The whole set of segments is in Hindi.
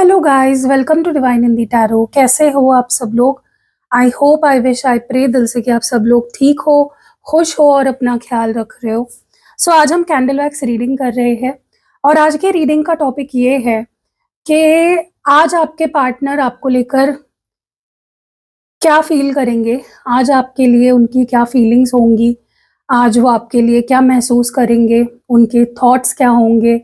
Hello guys, welcome to divine in the tarot. कैसे हो आप सब लोग? I hope, I wish, I pray दिल से कि आप सब लोग ठीक हो, खुश हो और अपना ख्याल रख रहे हो। सो आज हम कैंडल वैक्स रीडिंग कर रहे हैं और आज के रीडिंग का टॉपिक ये है कि आज आपके पार्टनर आपको लेकर क्या फील करेंगे, आज आपके लिए उनकी क्या फीलिंग्स होंगी, आज वो आपके लिए क्या महसूस करेंगे, उनके थॉट्स क्या होंगे,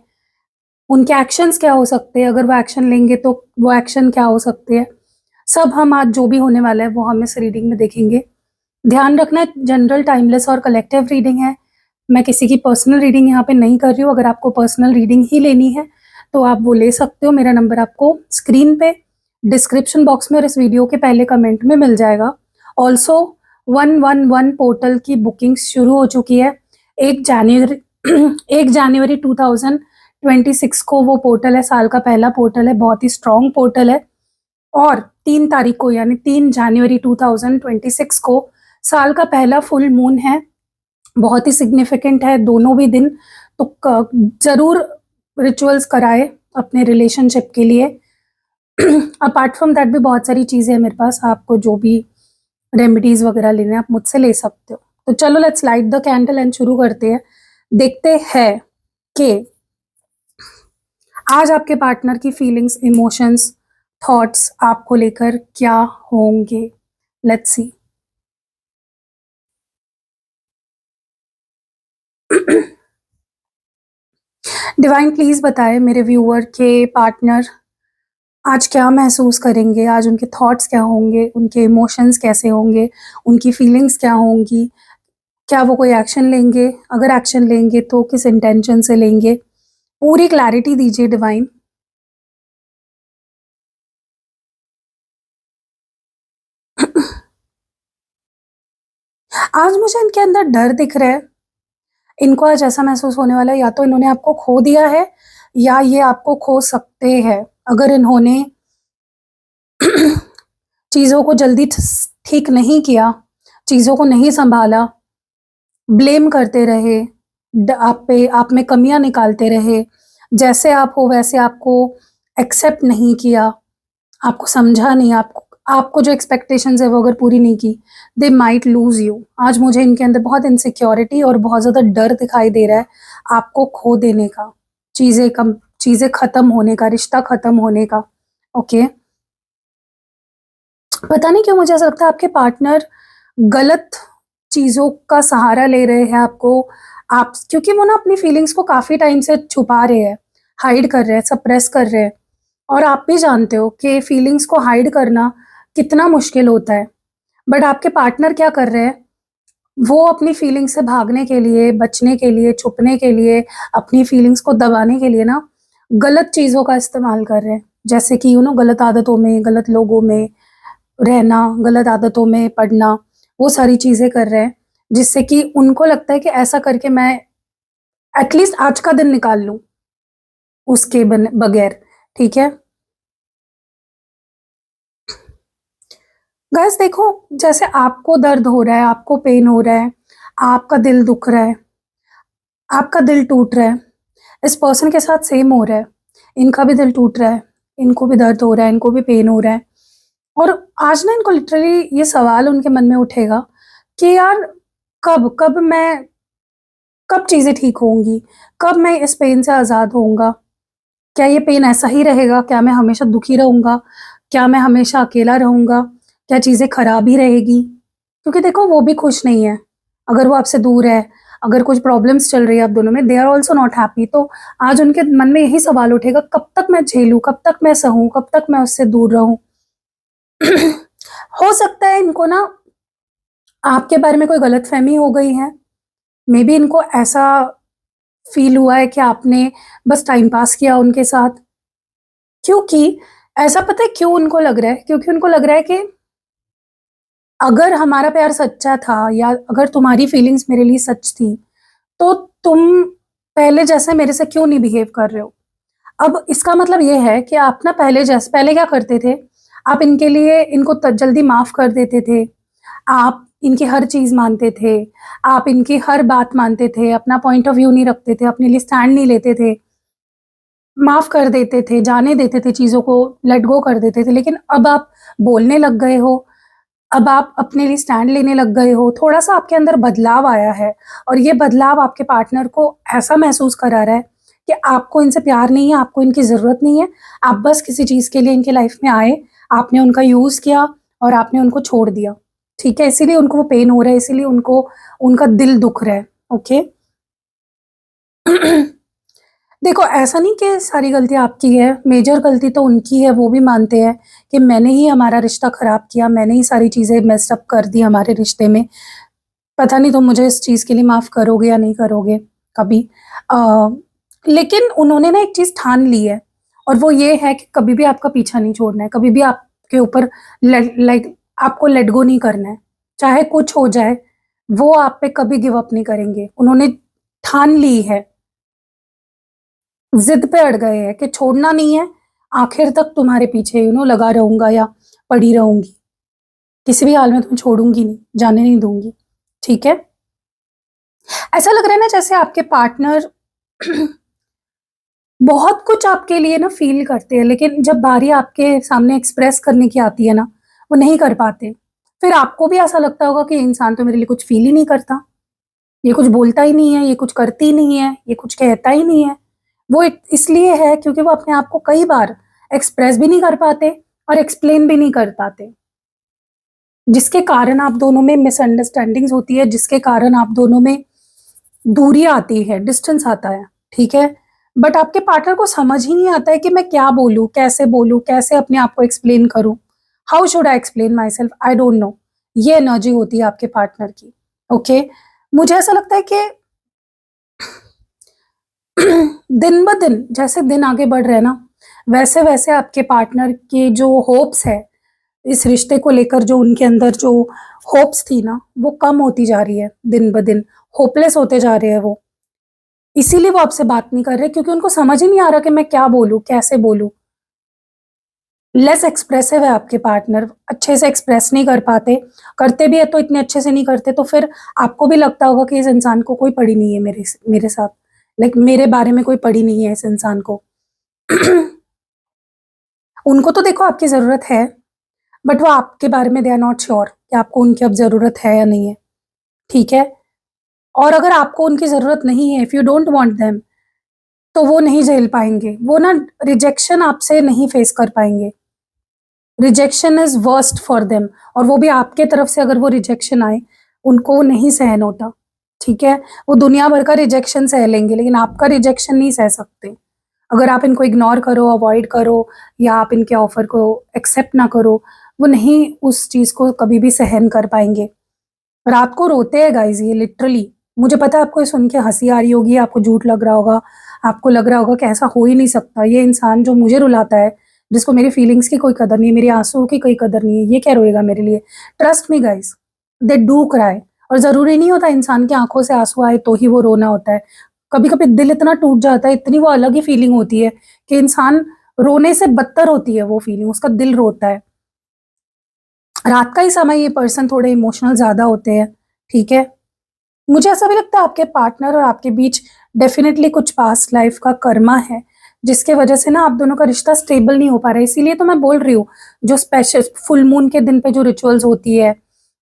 उनके एक्शंस क्या हो सकते हैं, अगर वो एक्शन लेंगे तो वो एक्शन क्या हो सकते हैं। सब हम आज जो भी होने वाला है वो हम इस रीडिंग में देखेंगे। ध्यान रखना, जनरल, टाइमलेस और कलेक्टिव रीडिंग है। मैं किसी की पर्सनल रीडिंग यहाँ पे नहीं कर रही हूँ। अगर आपको पर्सनल रीडिंग ही लेनी है तो आप वो ले सकते हो। मेरा नंबर आपको स्क्रीन पे, डिस्क्रिप्शन बॉक्स में और इस वीडियो के पहले कमेंट में मिल जाएगा। ऑल्सो 111 पोर्टल की बुकिंग शुरू हो चुकी है। 1 जनवरी 1 जनवरी 2026 को वो पोर्टल है, साल का पहला पोर्टल है, बहुत ही स्ट्रॉन्ग पोर्टल है। और 3 तारीख को यानी 3 जनवरी 2026 को साल का पहला फुल मून है, बहुत ही सिग्निफिकेंट है दोनों भी दिन। तो जरूर रिचुअल्स कराए अपने रिलेशनशिप के लिए। अपार्ट फ्रॉम दैट भी बहुत सारी चीज़ें हैं मेरे पास, आपको जो भी रेमेडीज वगैरह लेने आप मुझसे ले सकते हो। तो चलो let's light the candle and शुरू करते हैं। देखते हैं कि आज आपके पार्टनर की फीलिंग्स, इमोशंस, थॉट्स आपको लेकर क्या होंगे। Let's see. डिवाइन प्लीज बताएं मेरे व्यूअर के पार्टनर आज क्या महसूस करेंगे, आज उनके थॉट्स क्या होंगे, उनके इमोशंस कैसे होंगे, उनकी फीलिंग्स क्या होंगी, क्या वो कोई एक्शन लेंगे, अगर एक्शन लेंगे तो किस इंटेंशन से लेंगे। पूरी क्लैरिटी दीजिए डिवाइन। आज मुझे इनके अंदर डर दिख रहा है। इनको आज ऐसा महसूस होने वाला है या तो इन्होंने आपको खो दिया है या ये आपको खो सकते हैं। अगर इन्होंने चीज़ों को जल्दी ठीक नहीं किया, चीज़ों को नहीं संभाला, ब्लेम करते रहे, आप में कमियां निकालते रहे, जैसे आप हो वैसे आपको एक्सेप्ट नहीं किया, आपको समझा नहीं, आपको जो एक्सपेक्टेशंस है वो अगर पूरी नहीं की, दे माइट लूज यू। आज मुझे इनके अंदर बहुत इनसिक्योरिटी और बहुत ज़्यादा डर दिखाई दे रहा है आपको खो देने का, चीज़ें ख़त्म होने का, रिश्ता ख़त्म होने का। ओके, पता नहीं क्यों मुझे ऐसा लगता है आपके पार्टनर गलत चीज़ों का सहारा ले रहे हैं आपको, आप क्योंकि वो ना अपनी फीलिंग्स को काफ़ी टाइम से छुपा रहे हैं, हाइड कर रहे हैं, सप्रेस कर रहे हैं। और आप भी जानते हो कि फीलिंग्स को हाइड करना कितना मुश्किल होता है। बट आपके पार्टनर क्या कर रहे हैं, वो अपनी फीलिंग्स से भागने के लिए, बचने के लिए, छुपने के लिए, अपनी फीलिंग्स को दबाने के लिए ना गलत चीज़ों का इस्तेमाल कर रहे हैं। जैसे कि गलत आदतों में, गलत लोगों में रहना, गलत आदतों में पड़ना, वो सारी चीज़ें कर रहे हैं, जिससे कि उनको लगता है कि ऐसा करके मैं एटलीस्ट आज का दिन निकाल लूँ उसके बगैर। ठीक है गाइस, देखो, जैसे आपको दर्द हो रहा है, आपको पेन हो रहा है, आपका दिल दुख रहा है, आपका दिल टूट रहा है, इस पर्सन के साथ सेम हो रहा है। इनका भी दिल टूट रहा है, इनको भी दर्द हो रहा है, इनको भी पेन हो रहा है। और आज ना इनको लिटरली ये सवाल उनके मन में उठेगा कि यार कब कब मैं कब चीज़ें ठीक होंगी, कब मैं इस पेन से आज़ाद होऊंगा। क्या ये पेन ऐसा ही रहेगा, क्या मैं हमेशा दुखी रहूंगा, क्या मैं हमेशा अकेला रहूंगा, क्या चीज़ें खराब ही रहेगी। क्योंकि देखो वो भी खुश नहीं है, अगर वो आपसे दूर है, अगर कुछ प्रॉब्लम्स चल रही है आप दोनों में, they are also not happy. तो आज उनके मन में यही सवाल उठेगा, कब तक मैं झेलूं, कब तक मैं सहूं, कब तक मैं उससे दूर रहूं। हो सकता है इनको ना आपके बारे में कोई गलतफहमी हो गई है। मे बी इनको ऐसा फील हुआ है कि आपने बस टाइम पास किया उनके साथ। क्योंकि ऐसा पता है क्यों उनको लग रहा है, क्योंकि उनको लग रहा है कि अगर हमारा प्यार सच्चा था या अगर तुम्हारी फीलिंग्स मेरे लिए सच थी, तो तुम पहले जैसे मेरे से क्यों नहीं बिहेव कर रहे हो। अब इसका मतलब ये है कि आप ना पहले क्या करते थे, आप इनके लिए इनको जल्दी माफ कर देते थे, आप इनकी हर चीज़ मानते थे, आप इनकी हर बात मानते थे, अपना पॉइंट ऑफ व्यू नहीं रखते थे, अपने लिए स्टैंड नहीं लेते थे। माफ़ कर देते थे, जाने देते थे, चीज़ों को लेट गो कर देते थे, लेकिन अब आप बोलने लग गए हो, अब आप अपने लिए स्टैंड लेने लग गए हो, थोड़ा-सा आपके अंदर बदलाव आया है और ये बदलाव आपके पार्टनर को ऐसा महसूस करा रहा है कि आपको इनसे प्यार नहीं है, आपको इनकी ज़रूरत नहीं है, आप बस किसी चीज़ के लिए इनकी लाइफ़ में आए, आपने उनका यूज़ किया और आपने उनको छोड़ दिया, ठीक है? इसीलिए उनको वो पेन हो रहा है, इसीलिए उनको उनका दिल दुख रहा है, ओके? देखो, ऐसा नहीं कि सारी गलती आपकी है, मेजर गलती तो उनकी है, वो भी मानते हैं कि मैंने ही हमारा रिश्ता ख़राब किया, मैंने ही सारी चीज़ें मेस्ड अप कर दी हमारे रिश्ते में। पता नहीं तुम मुझे इस चीज़ के लिए माफ़ करोगे या नहीं करोगे कभी। अ, लेकिन उन्होंने ना एक चीज़ ठान ली है और वो ये है कि कभी भी आपका पीछा नहीं छोड़ना है, कभी भी आपके ऊपर लाइक आपको लेट गो नहीं करना है। चाहे कुछ हो जाए, वो आप पे कभी गिव अप नहीं करेंगे। उन्होंने ठान ली है, ज़िद पे अड़ गए हैं कि छोड़ना नहीं है, आखिर तक तुम्हारे पीछे लगा रहूँगा या पड़ी रहूँगी। किसी भी हाल में तुम्हें छोड़ूँगी नहीं, जाने नहीं दूँगी, ठीक है? ऐसा लग रहा है ना जैसे आपके पार्टनर बहुत कुछ आपके लिए ना फ़ील करते हैं, लेकिन जब बारी आपके सामने एक्सप्रेस करने की आती है ना, वो नहीं कर पाते। फिर आपको भी ऐसा लगता होगा कि ये इंसान तो मेरे लिए कुछ फ़ील ही नहीं करता, ये कुछ बोलता ही नहीं है, ये कुछ करती ही नहीं है, ये कुछ कहता ही नहीं है। वो इत इसलिए है क्योंकि वो अपने आप को कई बार एक्सप्रेस भी नहीं कर पाते और एक्सप्लेन भी नहीं कर पाते, जिसके कारण आप दोनों में मिसअंडरस्टैंडिंग्स होती है, जिसके कारण आप दोनों में दूरी आती है, डिस्टेंस आता है, ठीक है? बट आपके पार्टनर को समझ ही नहीं आता है कि मैं क्या बोलूँ, कैसे अपने आप को एक्सप्लेन करूँ? How should I explain my self? I don't know. ये एनर्जी होती है आपके पार्टनर की, ओके? मुझे ऐसा लगता है कि दिन-ब-दिन जैसे दिन आगे बढ़ रहे हैं ना, वैसे-वैसे आपके पार्टनर के जो होप्स है, इस रिश्ते को लेकर जो उनके अंदर जो होप्स थी ना, वो कम होती जा रही है दिन-ब-दिन, होपलेस होते जा रहे हैं वो। इसीलिए वो आपसे बात नहीं कर रहे क्योंकि उनको समझ ही नहीं आ रहा कि मैं क्या बोलूँ, कैसे बोलूँ? लेस एक्सप्रेसिव है आपके पार्टनर, अच्छे से एक्सप्रेस नहीं कर पाते, करते भी हैं तो इतने अच्छे से नहीं करते, तो फिर आपको भी लगता होगा कि इस इंसान को कोई पड़ी नहीं है मेरे साथ, लाइक मेरे बारे में कोई पड़ी नहीं है इस इंसान को। उनको तो देखो आपकी ज़रूरत है, बट वो आपके बारे में दे आर नॉट श्योर कि आपको उनकी अब ज़रूरत है या नहीं है, ठीक है? और अगर आपको उनकी ज़रूरत नहीं है, if you don't want them, तो वो नहीं झेल पाएँगे, वो ना रिजेक्शन आपसे नहीं फेस कर पाएँगे। Rejection is worst for them और वो भी आपके तरफ से अगर वो रिजेक्शन आए, उनको नहीं सहन होता, ठीक है? वो दुनिया भर का रिजेक्शन सह लेंगे, लेकिन आपका रिजेक्शन नहीं सह सकते। अगर आप इनको इग्नोर करो, अवॉइड करो या आप इनके ऑफ़र को एक्सेप्ट ना करो, वो नहीं उस चीज़ को कभी भी सहन कर पाएँगे। रात को रोते हैं गाइज़ ये लिटरली। मुझे पता है आपको ये सुन के हँसी आ रही होगी, आपको झूठ लग रहा होगा, आपको लग रहा होगा कि ऐसा हो ही नहीं सकता। ये इंसान जो मुझे रुलाता है, जिसको मेरी फीलिंग्स की कोई कदर नहीं है, मेरे आँसुओं की कोई कदर नहीं है, ये क्या रोएगा मेरे लिए? Trust me guys, they do cry और ज़रूरी नहीं होता इंसान की आँखों से आँसू आए तो ही वो रोना होता है। कभी-कभी दिल इतना टूट जाता है, इतनी वो अलग ही फीलिंग होती है कि इंसान रोने से बदतर होती है वो फीलिंग, उसका दिल रोता है। रात का ही समय ये पर्सन थोड़े इमोशनल ज़्यादा होते हैं, ठीक है? मुझे ऐसा भी लगता है आपके पार्टनर और आपके बीच डेफ़िनेटली कुछ पास्ट लाइफ़ का कर्मा है, जिसके वजह से ना आप दोनों का रिश्ता स्टेबल नहीं हो पा रहा है। इसीलिए तो मैं बोल रही हूँ, जो स्पेशल फुल मून के दिन पे जो रिचुअल्स होती है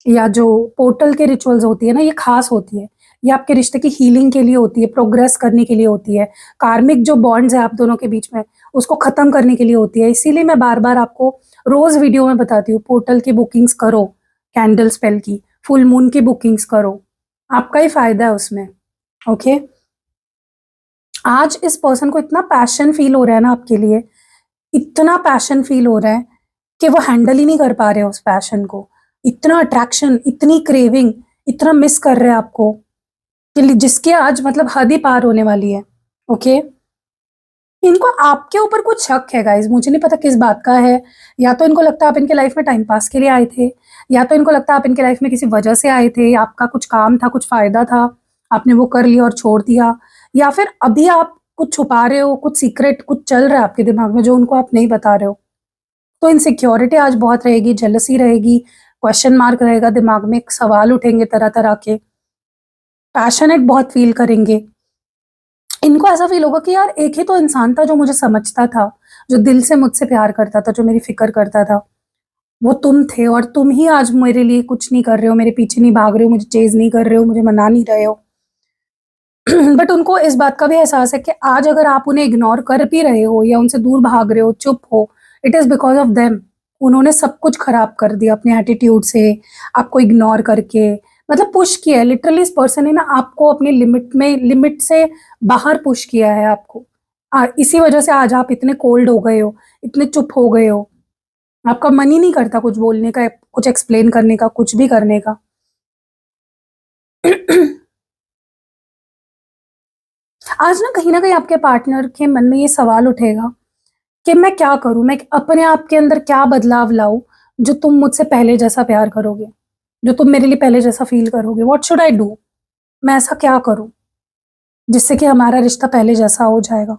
या जो पोर्टल के रिचुअल्स होती है ना, ये ख़ास होती है। ये आपके रिश्ते की हीलिंग के लिए होती है, प्रोग्रेस करने के लिए होती है। कार्मिक जो बॉन्ड्स हैं आप दोनों के बीच में, उसको ख़त्म करने के लिए होती है। इसीलिए मैं बार-बार आपको रोज़ वीडियो में बताती हूँ, पोर्टल की बुकिंग्स करो, कैंडल स्पेल की, फुल मून की बुकिंग्स करो। आपका ही फ़ायदा है उसमें, ओके? आज इस पर्सन को इतना पैशन फ़ील हो रहा है ना आपके लिए, इतना पैशन फ़ील हो रहा है कि वो हैंडल ही नहीं कर पा रहे हैं उस पैशन को। इतना अट्रैक्शन, इतनी क्रेविंग, इतना मिस कर रहे हैं आपको कि जिसकी आज मतलब हद ही पार होने वाली है, ओके? इनको आपके ऊपर कुछ शक है गाइज़, मुझे नहीं पता किस बात का है। या तो इनको लगता है आप इनके लाइफ़ में टाइम पास के लिए आए थे, या तो इनको लगता है आप इनके लाइफ़ में किसी वजह से आए थे, आपका कुछ काम था, कुछ फ़ायदा था, आपने वो कर लिया और छोड़ दिया। या फिर अभी आप कुछ छुपा रहे हो, कुछ सीक्रेट कुछ चल रहा है आपके दिमाग में जो उनको आप नहीं बता रहे हो। तो इनसिक्योरिटी आज बहुत रहेगी, जेलसी रहेगी, क्वेश्चन मार्क रहेगा दिमाग में, सवाल उठेंगे तरह-तरह के, पैशनेट बहुत फ़ील करेंगे। इनको ऐसा फील होगा कि यार एक ही तो इंसान था जो मुझे समझता था, जो दिल से मुझसे प्यार करता था, जो मेरी फिक्र करता था, वो तुम थे, और तुम ही आज मेरे लिए कुछ नहीं कर रहे हो, मेरे पीछे नहीं भाग रहे हो, मुझे चेज नहीं कर रहे हो, मुझे मना नहीं रहे हो। बट उनको इस बात का भी एहसास है कि आज अगर आप उन्हें इग्नोर कर भी रहे हो या उनसे दूर भाग रहे हो, चुप हो, it is because of them. उन्होंने सब कुछ खराब कर दिया अपने एटीट्यूड से, आपको इग्नोर करके, मतलब पुश किया है लिटरली। इस पर्सन ने ना आपको अपनी लिमिट से बाहर पुश किया है आपको। इसी वजह से आज आप इतने कोल्ड हो गए हो, इतने चुप हो गए हो, आपका मन ही नहीं करता कुछ बोलने का, कुछ एक्सप्लेन करने का, कुछ भी करने का। आज ना कहीं आपके पार्टनर के मन में ये सवाल उठेगा कि मैं क्या करूं, मैं अपने आप के अंदर क्या बदलाव लाऊं जो तुम मुझसे पहले जैसा प्यार करोगे, जो तुम मेरे लिए पहले जैसा फील करोगे। व्हाट शुड आई डू, मैं ऐसा क्या करूं जिससे कि हमारा रिश्ता पहले जैसा हो जाएगा।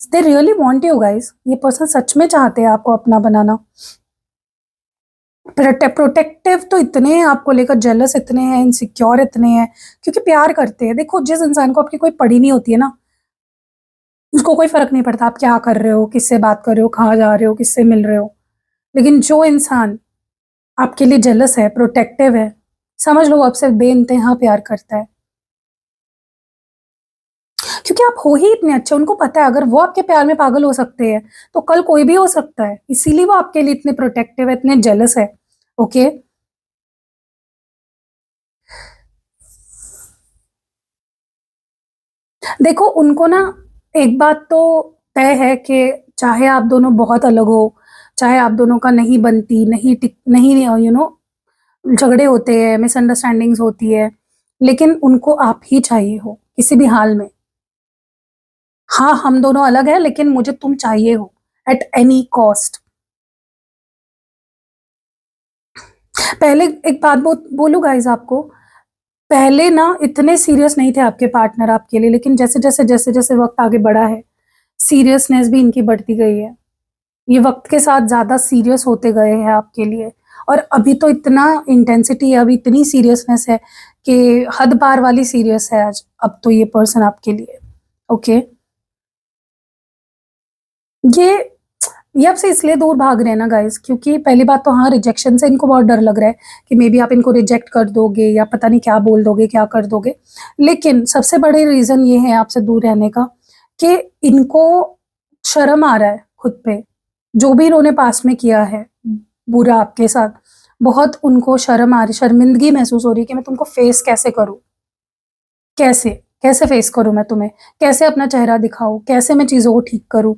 They really want you guys, ये पर्सन सच में चाहते हैं आपको अपना बनाना। प्रोटेक्टिव तो इतने हैं आपको लेकर, जेलस इतने हैं, इनसिक्योर इतने हैं, क्योंकि प्यार करते हैं। देखो, जिस इंसान को आपकी कोई पड़ी नहीं होती है ना, उसको कोई फर्क नहीं पड़ता आप क्या कर रहे हो, किससे बात कर रहे हो, कहाँ जा रहे हो, किससे मिल रहे हो। लेकिन जो इंसान आपके लिए जेलस है, प्रोटेक्टिव है, समझ लो आपसे बेइंतहा प्यार करता है, क्योंकि आप हो ही इतने अच्छे। उनको पता है अगर वो आपके प्यार में पागल हो सकते हैं तो कल कोई भी हो सकता है, इसीलिए वो आपके लिए इतने प्रोटेक्टिव है, इतने जेलस है। ओके, देखो उनको ना एक बात तो तय है कि चाहे आप दोनों बहुत अलग हो, चाहे आप दोनों का नहीं बनती, नहीं झगड़े होते हैं, मिसअंडरस्टैंडिंग्स होती है, लेकिन उनको आप ही चाहिए हो किसी भी हाल में। हाँ, हम दोनों अलग हैं लेकिन मुझे तुम चाहिए हो एट एनी कॉस्ट। पहले एक बात बोलूं गाइस आपको, पहले ना इतने सीरियस नहीं थे आपके पार्टनर आपके लिए, लेकिन जैसे जैसे वक्त आगे बढ़ा है, सीरियसनेस भी इनकी बढ़ती गई है। ये वक्त के साथ ज्यादा सीरियस होते गए हैं आपके लिए, और अभी तो इतना इंटेंसिटी है, अभी इतनी सीरियसनेस है कि हद पार वाली सीरियस है आज अब तो ये पर्सन आपके लिए। ओके, ये ये आपसे इसलिए दूर भाग रहे हैं ना गाइस, क्योंकि पहली बात तो हाँ, रिजेक्शन से इनको बहुत डर लग रहा है कि मे बी आप इनको रिजेक्ट कर दोगे या पता नहीं क्या बोल दोगे, क्या कर दोगे। लेकिन सबसे बड़े रीजन ये है आपसे दूर रहने का कि इनको शर्म आ रहा है खुद पे, जो भी इन्होंने पास्ट में किया है बुरा आपके साथ, बहुत उनको शर्म आ रही, शर्मिंदगी महसूस हो रही है कि मैं तुमको फेस कैसे करूं, कैसे कैसे फेस करूं मैं तुम्हें, कैसे अपना चेहरा दिखाऊं, कैसे मैं चीजों को ठीक करूं।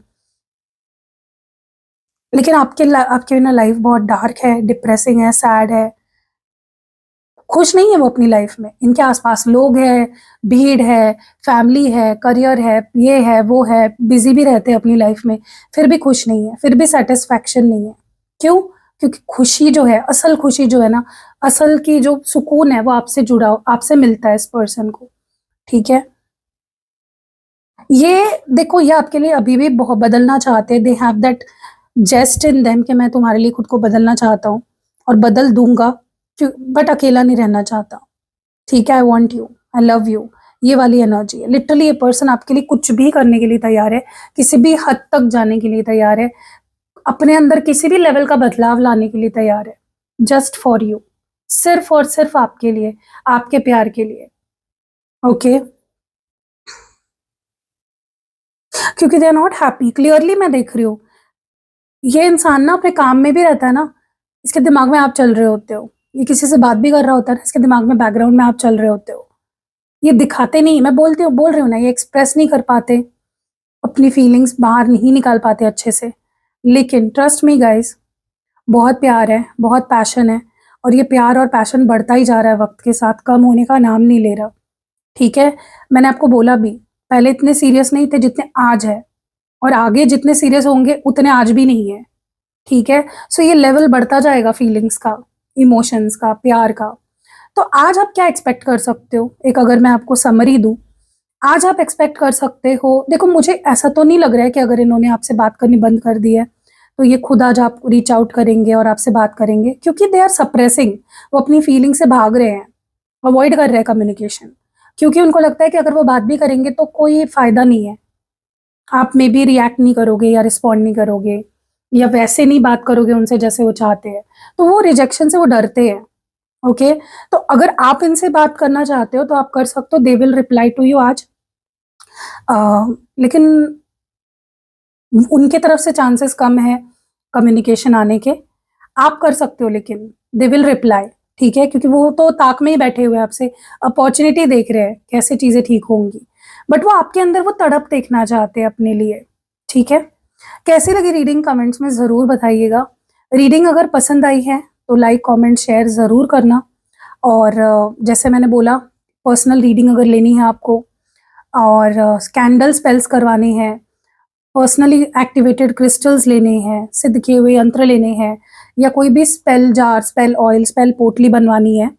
लेकिन आपके बिना लाइफ बहुत डार्क है, डिप्रेसिंग है, सैड है, खुश नहीं है वो अपनी लाइफ में। इनके आसपास लोग हैं, भीड़ है, फैमिली है, करियर है, ये है वो है, बिजी भी रहते हैं अपनी लाइफ में, फिर भी खुश नहीं है, फिर भी सेटिस्फैक्शन नहीं है। क्यों? क्योंकि खुशी जो है, असल खुशी जो है ना, असल की जो सुकून है, वो आपसे जुड़ा, आपसे मिलता है इस पर्सन को। ठीक है, ये देखो, ये आपके लिए अभी भी बहुत बदलना चाहते हैं, they have that zest in them कि मैं तुम्हारे लिए खुद को बदलना चाहता हूँ और बदल दूंगा, बट अकेला नहीं रहना चाहता। ठीक है, I want you, I love you, ये वाली एनर्जी है। लिटरली ये पर्सन आपके लिए कुछ भी करने के लिए तैयार है, किसी भी हद तक जाने के लिए तैयार है, अपने अंदर किसी भी लेवल का बदलाव लाने के लिए तैयार है, जस्ट फॉर यू, सिर्फ और सिर्फ आपके लिए, आपके प्यार के लिए। ओके, क्योंकि they are not happy, clearly मैं देख रही हूँ। ये इंसान ना अपने काम में भी रहता है ना, इसके दिमाग में आप चल रहे होते हो, ये किसी से बात भी कर रहा होता है ना, इसके दिमाग में बैकग्राउंड में आप चल रहे होते हो। ये दिखाते नहीं, मैं बोल रही हूँ ना, ये एक्सप्रेस नहीं कर पाते, अपनी फीलिंग्स बाहर नहीं निकाल पाते अच्छे से। लेकिन ट्रस्ट मी गाइस, बहुत प्यार है, बहुत पैशन है, और ये प्यार और पैशन बढ़ता ही जा रहा है वक्त के साथ, कम होने का नाम नहीं ले रहा। ठीक है, मैंने आपको बोला भी, पहले इतने सीरियस नहीं थे जितने आज है, और आगे जितने सीरियस होंगे उतने आज भी नहीं है। ठीक है, सो ये लेवल बढ़ता जाएगा फीलिंग्स का, इमोशंस का, प्यार का। तो आज आप क्या एक्सपेक्ट कर सकते हो, एक अगर मैं आपको समरी दूं, आज आप एक्सपेक्ट कर सकते हो, देखो मुझे ऐसा तो नहीं लग रहा है कि अगर इन्होंने आपसे बात करनी बंद कर दी है तो ये खुद आज आप रीच आउट करेंगे और आपसे बात करेंगे, क्योंकि दे आर सप्रेसिंग, वो अपनी फीलिंग से भाग रहे हैं, अवॉइड कर रहे हैं कम्युनिकेशन। क्योंकि उनको लगता है कि अगर वो बात भी करेंगे तो कोई फ़ायदा नहीं है। आप मे बी रिएक्ट नहीं करोगे या रिस्पॉन्ड नहीं करोगे या वैसे नहीं बात करोगे उनसे जैसे वो चाहते हैं। तो वो रिजेक्शन से वो डरते हैं, ओके? तो अगर आप इनसे बात करना चाहते हो तो आप कर सकते हो, they will reply to you आज। लेकिन उनके तरफ से चांसेस कम है कम्युनिकेशन आने के। आप कर सकते हो लेकिन दे विल रिप्लाई, ठीक है? क्योंकि वो तो ताक में ही बैठे हुए हैं, आपसे अपॉर्चुनिटी देख रहे हैं कैसे चीज़ें ठीक होंगी। बट वो आपके अंदर वो तड़प देखना चाहते हैं अपने लिए, ठीक है? कैसी लगी रीडिंग कमेंट्स में ज़रूर बताइएगा। रीडिंग अगर पसंद आई है तो लाइक, कमेंट, शेयर ज़रूर करना। और जैसे मैंने बोला, पर्सनल रीडिंग अगर लेनी है आपको और कैंडल स्पेल्स करवाने हैं, पर्सनली एक्टिवेटेड क्रिस्टल्स लेने हैं, सिद्ध किए हुए यंत्र लेने हैं, या कोई भी spell jar, spell oil, spell पोटली बनवानी है,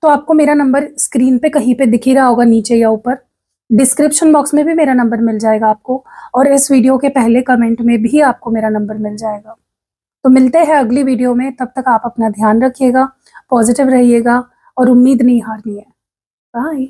तो आपको मेरा नंबर स्क्रीन पे कहीं पे दिख ही रहा होगा, नीचे या ऊपर। डिस्क्रिप्शन बॉक्स में भी मेरा नंबर मिल जाएगा आपको, और इस वीडियो के पहले कमेंट में भी आपको मेरा नंबर मिल जाएगा। तो मिलते हैं अगली वीडियो में, तब तक आप अपना ध्यान रखिएगा, पॉजिटिव रहिएगा और उम्मीद नहीं हारनी है। बाय।